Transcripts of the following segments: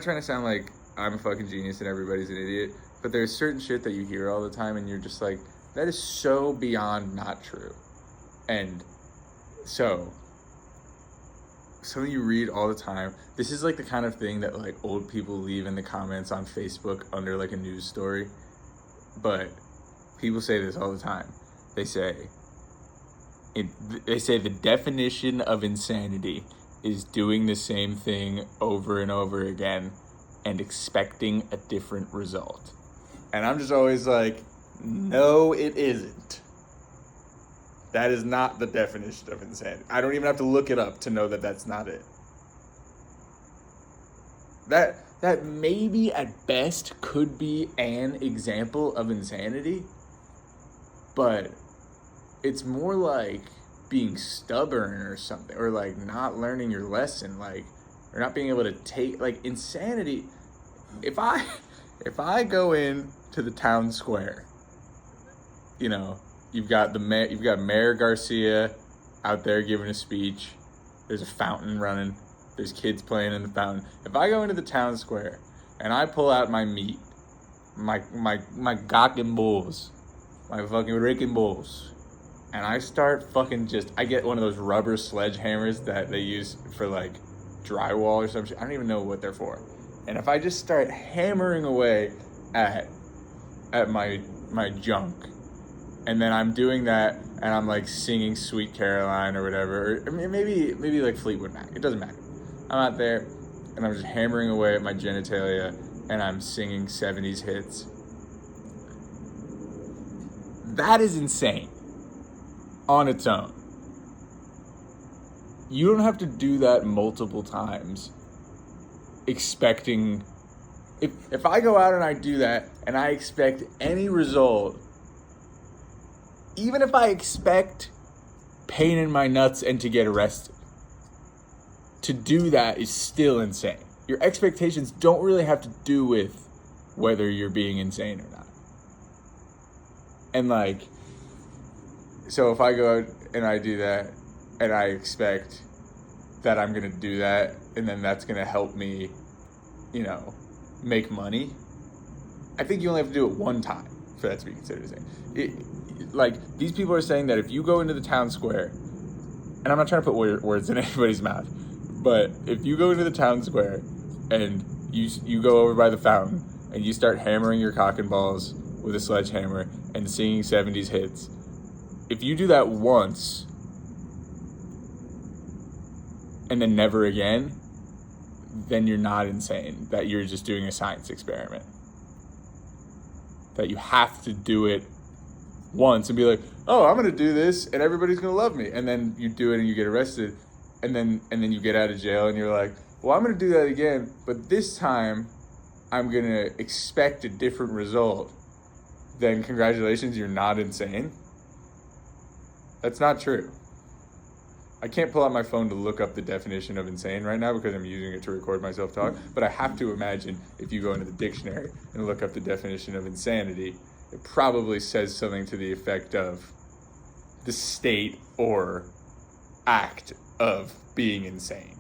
trying to sound like I'm a fucking genius and everybody's an idiot, but there's certain shit that you hear all the time and you're just like, that is so beyond not true. And so, something you read all the time, this is like the kind of thing that like old people leave in the comments on Facebook under like a news story. But people say this all the time. They say, the definition of insanity is doing the same thing over and over again and expecting a different result. And I'm just always like, no, it isn't. That is not the definition of insanity. I don't even have to look it up to know that that's not it. That maybe at best could be an example of insanity, but it's more like being stubborn or something, or like not learning your lesson, like, or not being able to take, like, insanity. If I go in to the town square, you know, you've got Mayor Garcia out there giving a speech. There's a fountain running. There's kids playing in the fountain. If I go into the town square and I pull out my meat, my cock and balls, my fucking wrecking balls, and I start I get one of those rubber sledgehammers that they use for like drywall or some shit. I don't even know what they're for. And if I just start hammering away at my junk, and then I'm doing that and I'm like singing Sweet Caroline or whatever, or maybe like Fleetwood Mac, it doesn't matter. I'm out there and I'm just hammering away at my genitalia and I'm singing 70s hits. That is insane on its own. You don't have to do that multiple times expecting, if I go out and I do that and I expect any result, even if I expect pain in my nuts and to get arrested, to do that is still insane. Your expectations don't really have to do with whether you're being insane or not. And like, so if I go out and I do that and I expect that I'm gonna do that and then that's gonna help me, you know, make money, I think you only have to do it one time for that to be considered insane. Like, these people are saying that if you go into the town square, and I'm not trying to put words in anybody's mouth, but if you go into the town square and you go over by the fountain and you start hammering your cock and balls with a sledgehammer and singing 70s hits, if you do that once and then never again, then you're not insane. That you're just doing a science experiment. That you have to do it once and be like, oh, I'm gonna do this and everybody's gonna love me. And then you do it and you get arrested, and then you get out of jail and you're like, well, I'm gonna do that again, but this time I'm gonna expect a different result. Then congratulations, you're not insane. That's not true. I can't pull out my phone to look up the definition of insane right now because I'm using it to record myself talk, but I have to imagine if you go into the dictionary and look up the definition of insanity, it probably says something to the effect of the state or act of being insane.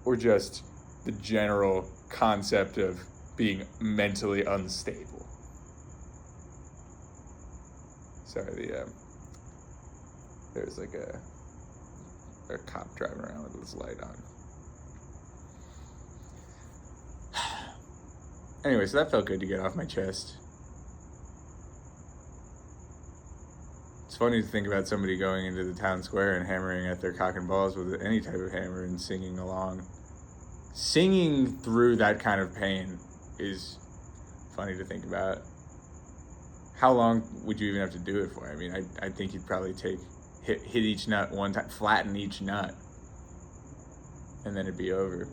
Or just the general concept of being mentally unstable. Sorry, there's like a cop driving around with his light on. Anyway, so that felt good to get off my chest. It's funny to think about somebody going into the town square and hammering at their cock and balls with any type of hammer and singing along. Singing through that kind of pain is funny to think about. How long would you even have to do it for? I mean, I think you'd probably hit each nut one time, flatten each nut, and then it'd be over.